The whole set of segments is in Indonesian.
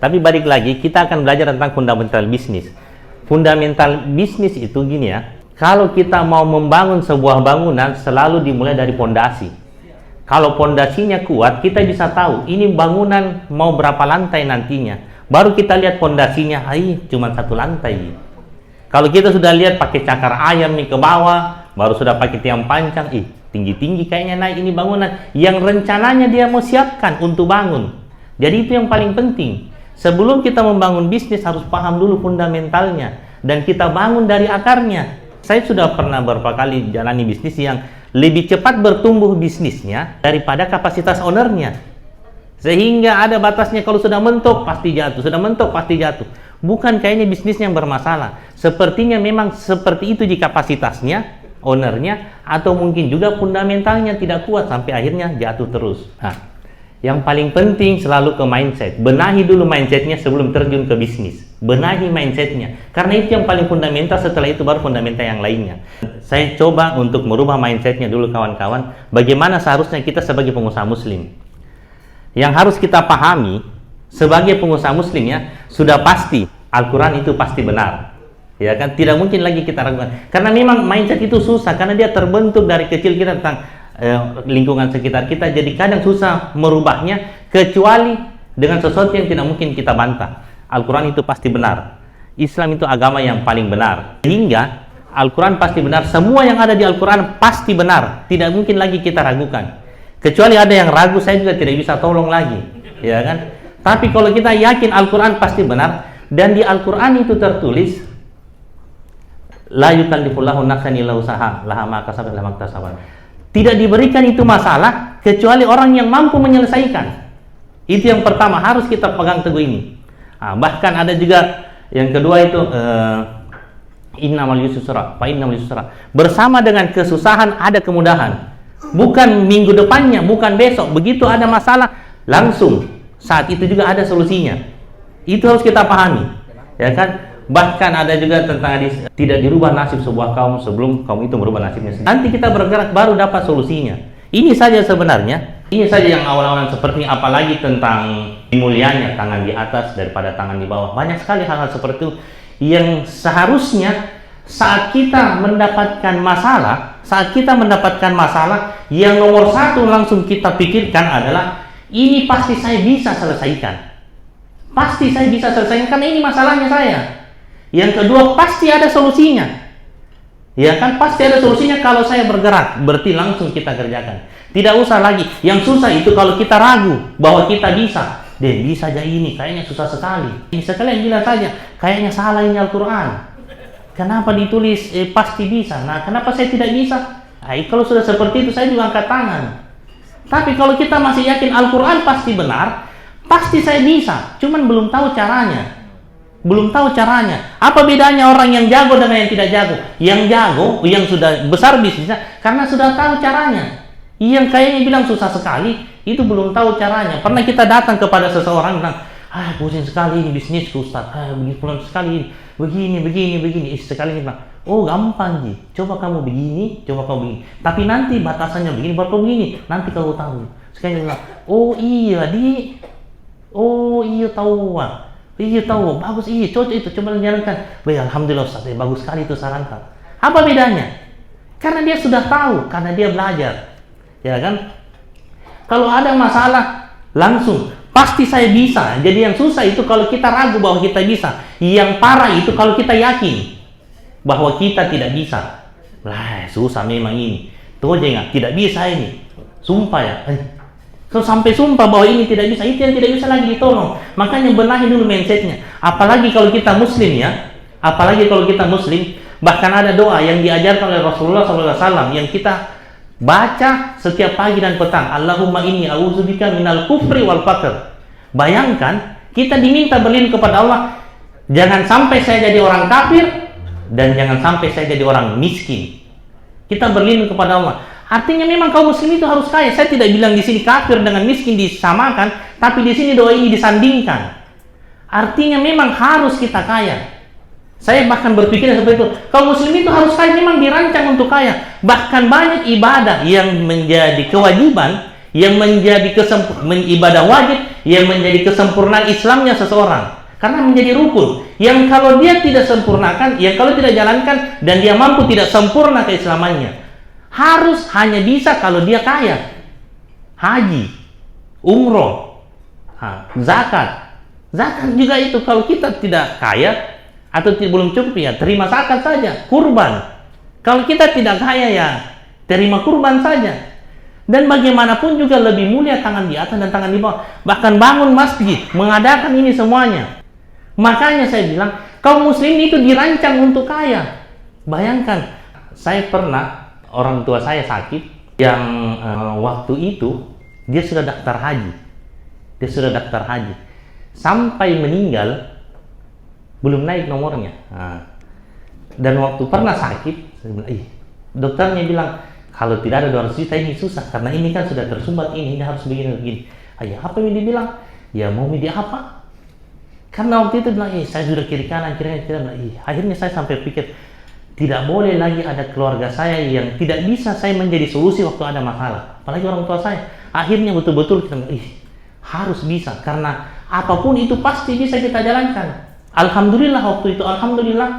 Tapi balik lagi, kita akan belajar tentang fundamental bisnis. Fundamental bisnis itu gini ya, kalau kita mau membangun sebuah bangunan selalu dimulai dari pondasi. Kalau pondasinya kuat, kita bisa tahu ini bangunan mau berapa lantai nantinya. Baru kita lihat pondasinya, cuma 1 lantai. Kalau kita sudah lihat pakai cakar ayam nih ke bawah, baru sudah pakai tiang pancang, tinggi-tinggi kayaknya naik ini bangunan yang rencananya dia mau siapkan untuk bangun. Jadi itu yang paling penting. Sebelum kita membangun bisnis harus paham dulu fundamentalnya dan kita bangun dari akarnya. Saya sudah pernah beberapa kali jalani bisnis yang lebih cepat bertumbuh bisnisnya daripada kapasitas ownernya. Sehingga ada batasnya, kalau sudah mentok pasti jatuh, sudah mentok pasti jatuh. Bukan kayaknya bisnisnya yang bermasalah. Sepertinya memang seperti itu di kapasitasnya, ownernya, atau mungkin juga fundamentalnya tidak kuat sampai akhirnya jatuh terus. Nah, yang paling penting selalu ke mindset. Benahi dulu mindsetnya sebelum terjun ke bisnis. Benahi mindsetnya. Karena itu yang paling fundamental, setelah itu baru fundamental yang lainnya. Saya coba untuk merubah mindsetnya dulu kawan-kawan. Bagaimana seharusnya kita sebagai pengusaha muslim. Yang harus kita pahami, sebagai pengusaha muslim ya, sudah pasti Al-Quran itu pasti benar. Ya kan? Tidak mungkin lagi kita ragukan. Karena memang mindset itu susah, karena dia terbentuk dari kecil kita tentang lingkungan sekitar kita, jadi kadang susah merubahnya kecuali dengan sesuatu yang tidak mungkin kita bantah. Al-Quran itu pasti benar, Islam itu agama yang paling benar, sehingga Al-Quran pasti benar, semua yang ada di Al-Quran pasti benar, tidak mungkin lagi kita ragukan. Kecuali ada yang ragu, saya juga tidak bisa tolong lagi, ya kan? Tapi kalau kita yakin Al-Quran pasti benar, dan di Al-Quran itu tertulis la yukallifullahu nafsan illa wus'aha laha ma kasabat wa ma iktasabat. Tidak diberikan itu masalah kecuali orang yang mampu menyelesaikan. Itu yang pertama, harus kita pegang teguh ini. Bahkan ada juga yang kedua itu innamal yusra fa innamal yusra. Bersama dengan kesusahan ada kemudahan. Bukan minggu depannya, bukan besok. Begitu ada masalah, langsung saat itu juga ada solusinya. Itu harus kita pahami. Ya kan? Bahkan ada juga tentang hadis, tidak dirubah nasib sebuah kaum sebelum kaum itu merubah nasibnya sendiri. Nanti kita bergerak baru dapat solusinya. Ini saja sebenarnya. Ini saja yang awal-awalan seperti, apalagi tentang mulianya tangan di atas daripada tangan di bawah. Banyak sekali hal-hal seperti itu yang seharusnya saat kita mendapatkan masalah, yang nomor satu langsung kita pikirkan adalah ini pasti saya bisa selesaikan. Pasti saya bisa selesaikan karena ini masalahnya saya. Yang kedua, pasti ada solusinya. Ya kan, pasti ada solusinya kalau saya bergerak. Berarti langsung kita kerjakan. Tidak usah lagi. Yang susah itu kalau kita ragu bahwa kita bisa. Bisa aja ini, kayaknya susah sekali. Ini sekalian bilang saja, kayaknya salah ini Al-Quran. Kenapa ditulis pasti bisa? Nah, kenapa saya tidak bisa? Kalau sudah seperti itu, saya juga angkat tangan. Tapi kalau kita masih yakin Al-Quran pasti benar, pasti saya bisa. Cuman belum tahu caranya. Apa bedanya orang yang jago dengan yang tidak jago? Yang jago, yang sudah besar bisnisnya, karena sudah tahu caranya. Yang kayaknya bilang susah sekali, itu belum tahu caranya. Pernah kita datang kepada seseorang bilang, pusing sekali ini bisnisku Ustaz, begini. Sekali ini bilang, oh gampang Ji, coba kamu begini. Tapi nanti batasannya begini, baru begini. Nanti kalau tahu. Sekali bilang, oh iya tahu. Iya tahu, bagus, cocok itu, coba jalankan. Alhamdulillah Ustaz, bagus sekali itu saran Kak. Apa bedanya? Karena dia sudah tahu, karena dia belajar. Ya kan? Kalau ada masalah, langsung, pasti saya bisa. Jadi yang susah itu kalau kita ragu bahwa kita bisa. Yang parah itu kalau kita yakin bahwa kita tidak bisa. Susah memang ini. Tuh aja nggak, tidak bisa ini. Sumpah ya. Kalau sampai sumpah bahwa ini tidak bisa, itu yang tidak bisa lagi ditolong. Makanya benahi dulu mindsetnya. Apalagi kalau kita muslim ya, bahkan ada doa yang diajarkan oleh Rasulullah SAW yang kita baca setiap pagi dan petang. Allahumma inni a'udzubika minal kufri wal faqr. Bayangkan, kita diminta berlindung kepada Allah, jangan sampai saya jadi orang kafir dan jangan sampai saya jadi orang miskin. Kita berlindung kepada Allah. Artinya memang kaum muslim itu harus kaya. Saya tidak bilang di sini kafir dengan miskin disamakan, tapi di sini doa ini disandingkan. Artinya memang harus kita kaya. Saya bahkan berpikir seperti itu. Kaum muslim itu harus kaya, memang dirancang untuk kaya. Bahkan banyak ibadah yang menjadi kewajiban yang menjadi ibadah wajib, yang menjadi kesempurnaan Islamnya seseorang. Karena menjadi rukun. Yang kalau dia tidak sempurnakan, yang kalau tidak jalankan, dan dia mampu tidak sempurna keislamannya, harus hanya bisa kalau dia kaya. Haji, umroh, zakat. Zakat juga itu, kalau kita tidak kaya, atau belum cukup, ya terima zakat saja, kurban. Kalau kita tidak kaya, ya terima kurban saja. Dan bagaimanapun juga lebih mulia tangan di atas dan tangan di bawah. Bahkan bangun masjid, mengadakan ini semuanya. Makanya saya bilang, kaum muslimin itu dirancang untuk kaya. Bayangkan, saya pernah, orang tua saya sakit, yang waktu itu, dia sudah daftar haji. Sampai meninggal, belum naik nomornya. Dan waktu pernah sakit, saya bilang, dokternya bilang, kalau tidak ada 200 juta ini susah, karena ini kan sudah tersumbat, ini harus begini. Apa yang dibilang? Ya mau media apa? Karena waktu itu bilang, saya sudah kiri kanan. Akhirnya saya sampai pikir, tidak boleh lagi ada keluarga saya yang tidak bisa saya menjadi solusi waktu ada masalah. Apalagi orang tua saya. Akhirnya betul-betul kita bilang, harus bisa, karena apapun itu pasti bisa kita jalankan. Alhamdulillah waktu itu, alhamdulillah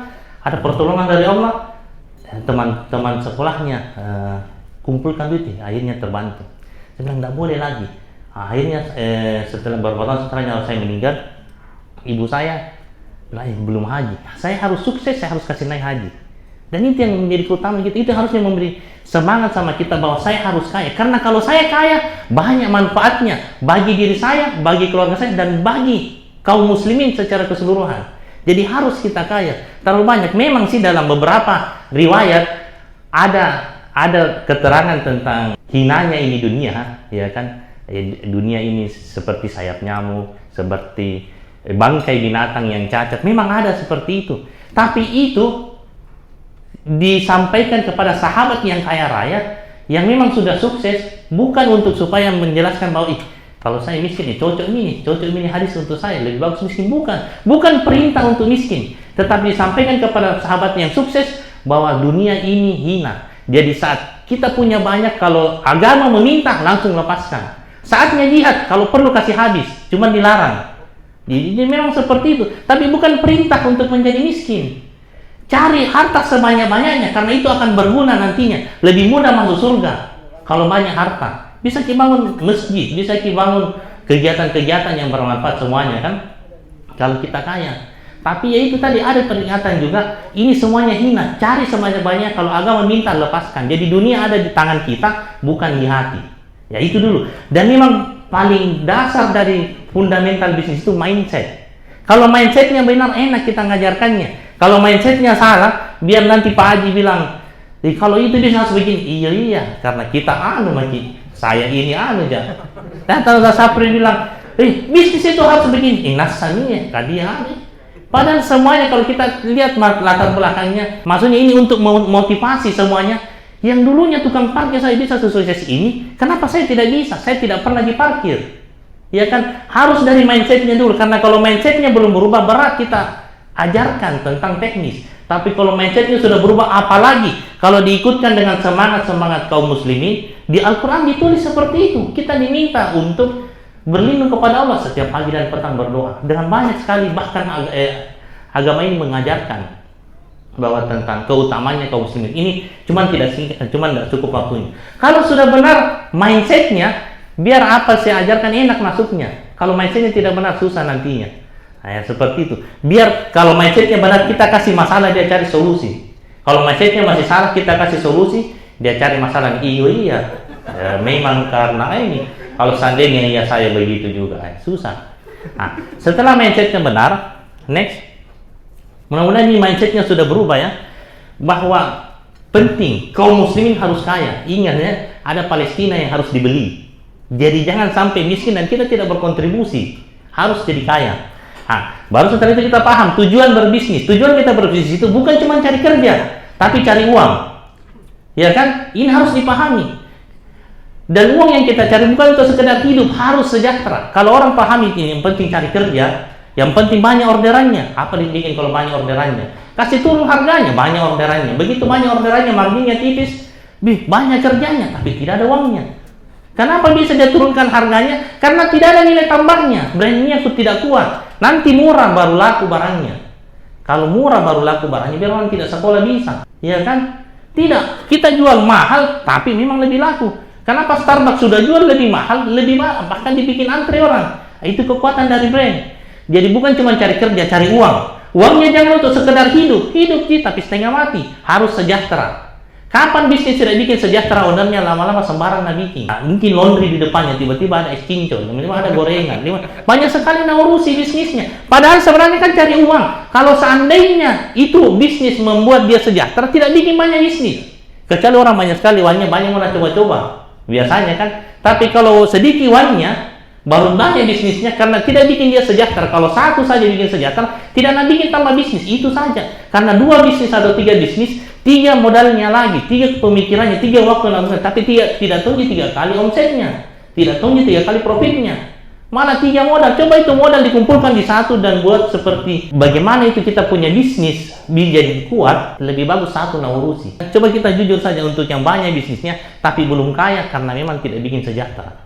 ada pertolongan dari Allah. Teman-teman sekolahnya kumpulkan duit, akhirnya terbantu. Saya bilang, tidak boleh lagi. Akhirnya setelah beberapa tahun setelahnya saya meninggal, ibu saya belum haji. Saya harus sukses, saya harus kasih naik haji. Dan itu yang menjadi keutamaan kita. Itu harusnya memberi semangat sama kita bahwa saya harus kaya. Karena kalau saya kaya, banyak manfaatnya bagi diri saya, bagi keluarga saya, dan bagi kaum muslimin secara keseluruhan. Jadi harus kita kaya. Terlalu banyak. Memang sih dalam beberapa riwayat ada keterangan tentang hinanya ini dunia, ya kan? Dunia ini seperti sayap nyamuk, seperti bangkai binatang yang cacat. Memang ada seperti itu. Tapi itu disampaikan kepada sahabat yang kaya raya, yang memang sudah sukses, bukan untuk supaya menjelaskan bahwa kalau saya miskin, cocok ini hadis untuk saya, lebih bagus miskin. Bukan perintah untuk miskin, tetapi disampaikan kepada sahabat yang sukses bahwa dunia ini hina. Jadi saat kita punya banyak, kalau agama meminta langsung lepaskan. Saatnya jihad, kalau perlu kasih habis, cuma dilarang. Jadi memang seperti itu, tapi bukan perintah untuk menjadi miskin. Cari harta sebanyak-banyaknya, karena itu akan berguna nantinya. Lebih mudah masuk surga kalau banyak harta. Bisa dibangun masjid, bisa dibangun kegiatan-kegiatan yang bermanfaat semuanya kan, kalau kita kaya. Tapi ya itu tadi ada peringatan juga, ini semuanya hina. Cari sebanyak-banyak, kalau agama minta lepaskan. Jadi dunia ada di tangan kita, bukan di hati. Ya itu dulu. Dan memang paling dasar dari fundamental bisnis itu mindset. Kalau mindsetnya benar, enak kita ngajarkannya. Kalau mindsetnya salah, biar nanti Pak Haji bilang, kalau itu dia harus begini. Iya, karena kita saya ini aja. Dan kalau Sapri bilang, bisnis itu harus begini. Nasanya, kadian. Padahal semuanya kalau kita lihat latar belakangnya, maksudnya ini untuk motivasi semuanya. Yang dulunya tukang parkir saya bisa sesukses ini, kenapa saya tidak bisa? Saya tidak pernah diparkir. Ya kan, harus dari mindsetnya dulu. Karena kalau mindsetnya belum berubah, berat kita ajarkan tentang teknis. Tapi kalau mindsetnya sudah berubah, apalagi kalau diikutkan dengan semangat kaum muslimin. Di Al-Quran ditulis seperti itu. Kita diminta untuk berlindung kepada Allah setiap pagi dan petang, berdoa. Dengan banyak sekali, bahkan agama ini mengajarkan bahwa tentang keutamaannya kaum muslimin. Ini cuman tidak cukup waktunya. Kalau sudah benar mindsetnya, biar apa saya ajarkan enak masuknya. Kalau mindsetnya tidak benar, susah nantinya. Nah, ya, seperti itu. Biar kalau mindsetnya benar, kita kasih masalah, dia cari solusi. Kalau mindsetnya masih salah, kita kasih solusi, dia cari masalah. Iya. Ya, memang karena ini. Kalau seandainya ya saya begitu juga, susah. Nah, setelah mindsetnya benar, next, mudah-mudahan ini mindsetnya sudah berubah ya, bahwa penting kaum muslimin harus kaya. Ingat ya, ada Palestina yang harus dibeli. Jadi jangan sampai miskin dan kita tidak berkontribusi. Harus jadi kaya. Nah, baru setelah itu kita paham tujuan berbisnis. Tujuan kita berbisnis itu bukan cuma cari kerja, tapi cari uang. Ya kan? Ini harus dipahami. Dan uang yang kita cari bukan untuk sekedar hidup, harus sejahtera. Kalau orang pahami ini, yang penting cari kerja, yang penting banyak orderannya. Apa dibikin kalau banyak orderannya? Kasih turun harganya, banyak orderannya. Begitu banyak orderannya, marginnya tipis, banyak kerjanya, tapi tidak ada uangnya. Kenapa bisa dia turunkan harganya? Karena tidak ada nilai tambahnya. Brandnya itu tidak kuat. Nanti murah baru laku barangnya. Kalau murah baru laku barangnya, biar orang tidak sekolah bisa. Iya kan? Tidak. Kita jual mahal, tapi memang lebih laku. Kenapa Starbucks sudah jual lebih mahal, bahkan dibikin antre orang. Itu kekuatan dari brand. Jadi bukan cuma cari kerja, cari uang. Uangnya jangan untuk sekedar hidup sih, tapi setengah mati. Harus sejahtera. Kapan bisnis tidak bikin sejahtera ownernya, lama-lama sembarang bikin. Nah, mungkin laundry di depannya, tiba-tiba ada es cincau, tiba-tiba ada gorengan. Banyak sekali yang ngurusi bisnisnya. Padahal sebenarnya kan cari uang. Kalau seandainya itu bisnis membuat dia sejahtera, tidak bikin banyak bisnis. Kecuali orang banyak sekali uangnya, banyak orang coba-coba. Biasanya kan. Tapi kalau sedikit uangnya, baru banyak bisnisnya karena tidak bikin dia sejahtera. Kalau satu saja bikin sejahtera, tidak nak bikin tambah bisnis, itu saja. Karena 2 bisnis atau 3 bisnis, 3 modalnya lagi, 3 pemikirannya, 3 waktu lakukan, tapi tidak tumbuh 3 kali omsetnya, tidak tumbuh 3 kali profitnya. Malah 3 modal. Coba itu modal dikumpulkan di satu dan buat seperti bagaimana itu kita punya bisnis jadi kuat, lebih bagus satu na urusi. Coba kita jujur saja untuk yang banyak bisnisnya tapi belum kaya karena memang tidak bikin sejahtera.